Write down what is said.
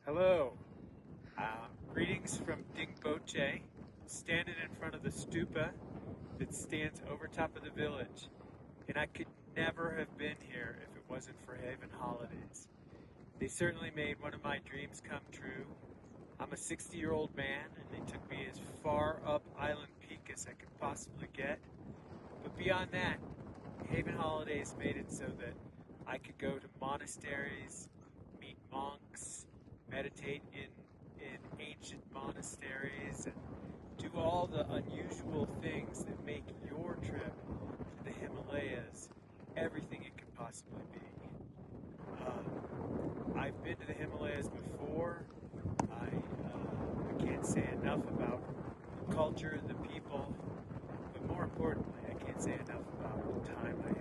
Hello. Greetings from Dingboche, standing in front of the stupa that stands over top of the village. And I could never have been here if it wasn't for Haven Holidays. They certainly made one of my dreams come true. I'm a 60-year-old man, and they took me as far up Island Peak as I could possibly get. But beyond that, Haven Holidays made it so that I could go to monasteries, meet monks, meditate in ancient monasteries, and do all the unusual things that make your trip to the Himalayas everything it could possibly be. I've been to the Himalayas before. I can't say enough about the culture, the people, but more importantly, I can't say enough about the time I